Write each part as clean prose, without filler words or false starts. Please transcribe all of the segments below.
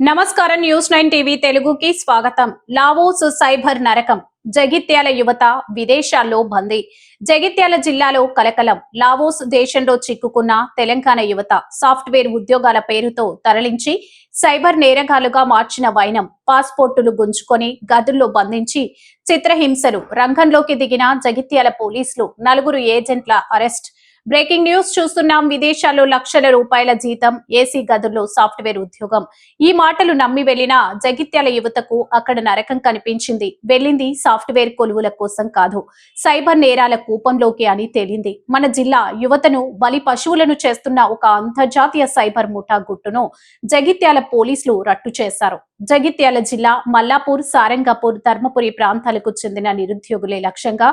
నమస్కారం news 9 TV తెలుగుకి స్వాగతం. లావోస్ సైబర్ నరకం, జగిత్యాల యువత విదేశాల్లో బందీ. జగిత్యాల జిల్లాలో కలకలం. లావోస్ దేశంలో చిక్కుకున్న తెలంగాణ యువత సాఫ్ట్వేర్ ఉద్యోగాల పేరుతో తరలించి సైబర్ నేరగాలుగా మార్చిన వైనం. పాస్పోర్టులు గుంజుకొని గదుల్లో బంధించి చిత్రహింసలు. రంగంలోకి దిగిన జగిత్యాల పోలీసులు. 4 ఏజెంట్ల అరెస్ట్. బ్రేకింగ్ న్యూస్ చూస్తున్నాం. విదేశాల్లో లక్షల రూపాయల జీతం, ఏసీ గదుల్లో సాఫ్ట్వేర్ ఉద్యోగం. ఈ మాటలు నమ్మి వెళ్లిన జగిత్యాల యువతకు అక్కడ నరకం కనిపించింది. వెళ్ళింది సాఫ్ట్వేర్ కొలువుల కోసం కాదు, సైబర్ నేరాల కూపంలోకి అని తేలింది. మన జిల్లా యువతను బలి పశువులను చేస్తున్న ఒక అంతర్జాతీయ సైబర్ ముఠా గుట్టును జగిత్యాల పోలీసులు రట్టు చేశారు. జగిత్యాల జిల్లా మల్లాపూర్, సారంగపూర్, ధర్మపురి ప్రాంతాలకు చెందిన నిరుద్యోగులే లక్ష్యంగా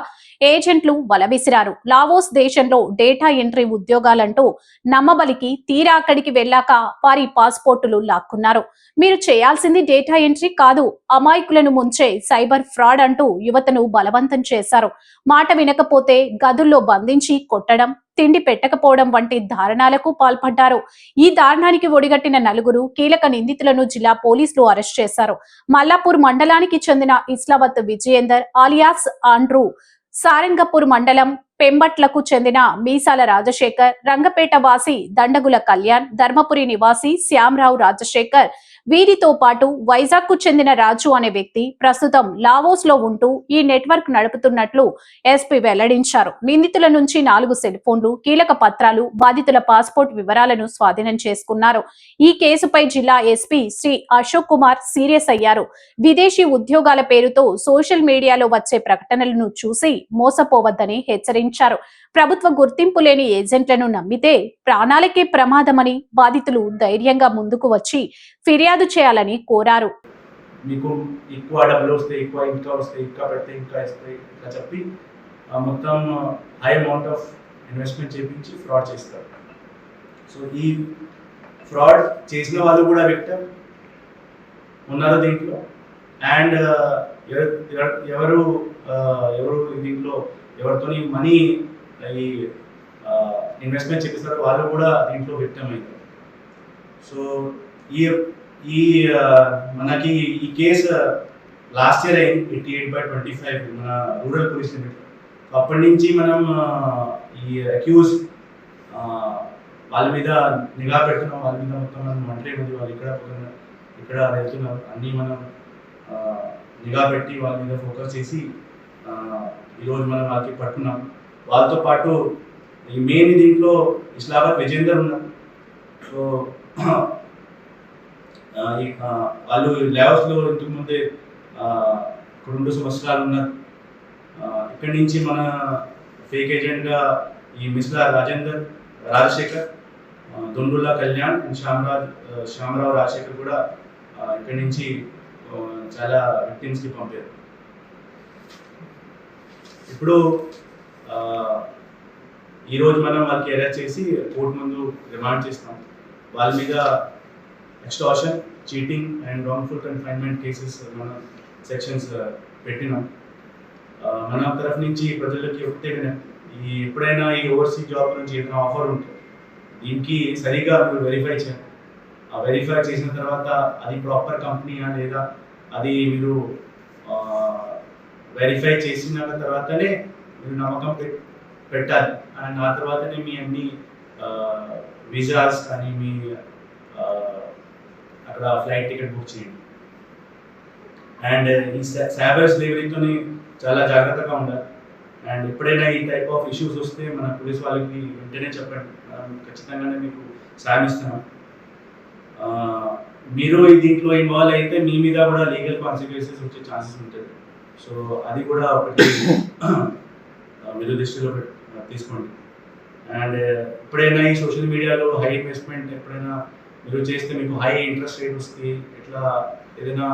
ఏజెంట్లు వల విసిరారు. లావోస్ దేశంలో డేటా ఎంట్రీ ఉద్యోగాలంటూ నమ్మబలికి తీరా అక్కడికి వెళ్లాక వారి పాస్పోర్టులు లాక్కున్నారు. మీరు చేయాల్సింది డేటా ఎంట్రీ కాదు, అమాయకులను ముంచే సైబర్ ఫ్రాడ్ అంటూ యువతను బలవంతం చేశారు. మాట వినకపోతే గదుల్లో బంధించి కొట్టడం, తిండి పెట్టకపోవడం వంటి దారుణాలకు పాల్పడ్డారు. ఈ దారుణానికి ఒడిగట్టిన 4 కీలక నిందితులను జిల్లా పోలీసులు అరెస్ట్ చేశారు. మల్లాపూర్ మండలానికి చెందిన ఇస్లావత్ విజయేందర్ ఆలియాస్ ఆండ్రూ, సారంగపూర్ మండలం పెంబట్లకు చెందిన మీసాల రాజశేఖర్, రంగపేట వాసి దండగుల కళ్యాణ్, ధర్మపురి నివాసి శ్యామరావు రాజశేఖర్, వీరితో పాటు వైజాగ్ కు చెందిన రాజు అనే వ్యక్తి ప్రస్తుతం లావోస్ లో ఉంటూ ఈ నెట్వర్క్ నడుపుతున్నట్లు ఎస్పీ వెల్లడించారు. నిందితుల నుంచి 4 సెల్ ఫోన్లు, కీలక పత్రాలు, బాధితుల పాస్పోర్ట్ వివరాలను స్వాధీనం చేసుకున్నారు. ఈ కేసుపై జిల్లా ఎస్పీ శ్రీ అశోక్ కుమార్ సీరియస్ అయ్యారు. విదేశీ ఉద్యోగాల పేరుతో సోషల్ మీడియాలో వచ్చే ప్రకటనలను చూసి మోసపోవద్దని హెచ్చరించారు. ప్రభుత్వ గుర్తింపు లేని ఏజెంట్లను నమ్మితే ప్రాణాలకే ప్రమాదమని బాధితులు ధైర్యంగా ముందుకు వచ్చి ఫిర్యాదు చేయాలని కోరారు. మీకు ఎక్కువ డబ్బులు వస్తాయి, ఇంకా పడితే ఇంకా ఇస్తాయి ఇట్లా చెప్పి మొత్తం హై అమౌంట్ ఆఫ్ ఇన్వెస్ట్మెంట్ చేయించి ఫ్రాడ్ చేస్తారు. సో ఈ ఫ్రాడ్ చేసిన వాళ్ళు కూడా విక్టిమ్ ఉన్నారు దీంట్లో. అండ్ ఎవరు దీంట్లో ఎవరితో మనీ ఈ ఇన్వెస్ట్మెంట్ చేపిస్తారో వాళ్ళు కూడా దీంట్లో విక్టిమ్ అయ్యారు. సో ఈ మనకి ఈ కేసు లాస్ట్ ఇయర్ అయింది 88/25 మన రూరల్ పోలీస్ లిమిట్. అప్పటి నుంచి మనం ఈ అక్యూజ్ వాళ్ళ మీద నిఘా పెడుతున్నాం. వాళ్ళ మీద మొత్తం మనం మంటలే ఉంది, వాళ్ళు ఇక్కడ వెళ్తున్నారు అన్నీ మనం నిఘా పెట్టి వాళ్ళ మీద ఫోకస్ చేసి ఈరోజు మనం వాళ్ళకి పట్టుకున్నాం. వాళ్ళతో పాటు ఈ మెయిన్ దీంట్లో ఇస్లాబాద్ విజేందర్ ఉన్నారు. సో వాళ్ళు లేఅవుట్స్లో ఇంతకుముందే 2 సంవత్సరాలు ఉన్నారు. ఇక్కడి నుంచి మన ఫేక్ ఏజెంట్గా ఈ మిస్లా రాజశేఖర్, దొండుల్లా కళ్యాణ్, శ్యామరావు రాజశేఖర్ కూడా ఇక్కడి నుంచి చాలా విక్టిమ్స్కి పంపారు. ఇప్పుడు ఈరోజు మనం వాళ్ళకి అరెస్ట్ చేసి కోర్టు ముందు రిమాండ్ చేస్తాం. వాళ్ళ మీద extortion, cheating and wrongful confinement cases మన సెక్షన్స్ పెట్టినాం. మన తరఫు నుంచి ప్రజలకి ఒకటే ఎప్పుడైనా ఈ ఓవర్సీ జాబ్ నుంచి ఏదైనా ఆఫర్ ఉంటుంది, దీనికి సరిగా మీరు వెరిఫై చేయండి. ఆ వెరిఫై చేసిన తర్వాత అది ప్రాపర్ కంపెనీయా లేదా అది మీరు వెరిఫై చేసిన తర్వాతనే మీరు నమ్మకం పెట్టాలి. అండ్ ఆ తర్వాతనే మీ అన్ని వీసాస్ కానీ మీ అక్కడ ఫ్లైట్ టికెట్ బుక్ చేయండి. అండ్ ఈ సైబర్ స్లేవరీతో చాలా జాగ్రత్తగా ఉండాలి. అండ్ ఎప్పుడైనా ఈ టైప్ ఆఫ్ ఇష్యూస్ వస్తే మన పోలీస్ వాళ్ళకి వెంటనే చెప్పండి, మనం ఖచ్చితంగానే మీకు సాయం ఇస్తున్నాం. మీరు దీంట్లో ఇన్వాల్వ్ అయితే మీ మీద కూడా లీగల్ కాన్సిక్వెన్సెస్ వచ్చే ఛాన్సెస్ ఉంటుంది. సో అది కూడా ఒకటి మీరు దృష్టిలో తీసుకోండి. అండ్ ఎప్పుడైనా ఈ సోషల్ మీడియాలో హై ఇన్వెస్ట్మెంట్ ఎప్పుడైనా మీరు చేస్తే మీకు హై ఇంట్రెస్ట్ రేట్ వస్తుంది, ఇట్లా ఏదైనా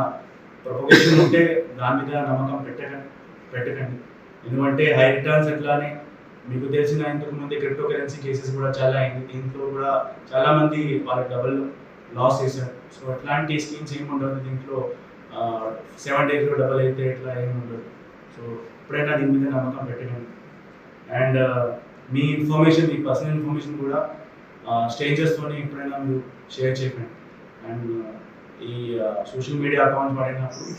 ప్రొపగేషన్ ఉంటే దాని మీద నమ్మకం పెట్టకండి. ఎందుకంటే హై రిటర్న్స్ ఎట్లానే మీకు తెలిసిన ఇంతకుముందు క్రిప్టో కరెన్సీ కేసెస్ కూడా చాలా అయింది. దీంట్లో కూడా చాలామంది వాళ్ళ డబుల్ లాస్ చేశారు. సో అట్లాంటి స్కీమ్స్ ఏమి ఉండదు దీంట్లో. 7 daysలో డబుల్ అయితే ఇట్లా ఏమి ఉండదు. సో ఎప్పుడైనా దీని మీద నమ్మకం పెట్టకండి. And me information, me personal information కూడా స్ట్రేంజర్స్తో ఎప్పుడైనా మీరు షేర్ చేయకండి. అండ్ ఈ సోషల్ మీడియా అకౌంట్స్ వాడినప్పుడు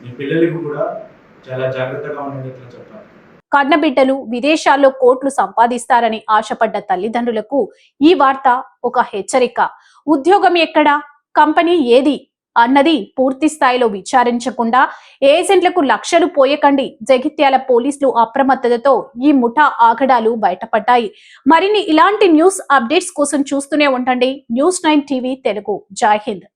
మీ పిల్లలకి కూడా చాలా జాగ్రత్తగా ఉండేటట్లు చెప్పాలి. కన్నబిడ్డలు విదేశాల్లో కోట్లు సంపాదిస్తారని ఆశపడ్డ తల్లిదండ్రులకు ఈ వార్త ఒక హెచ్చరిక. ఉద్యోగం ఎక్కడా, కంపెనీ ఏది అన్నది పూర్తి స్థాయిలో విచారించకుండా ఏజెంట్లకు లక్షలు పోయకండి. జగిత్యాల పోలీసులు అప్రమత్తతతో ఈ ముఠా ఆగడాలు బయటపడ్డాయి. మరిన్ని ఇలాంటి న్యూస్ అప్డేట్స్ కోసం చూస్తూనే ఉండండి News9 TV తెలుగు. జై హింద్.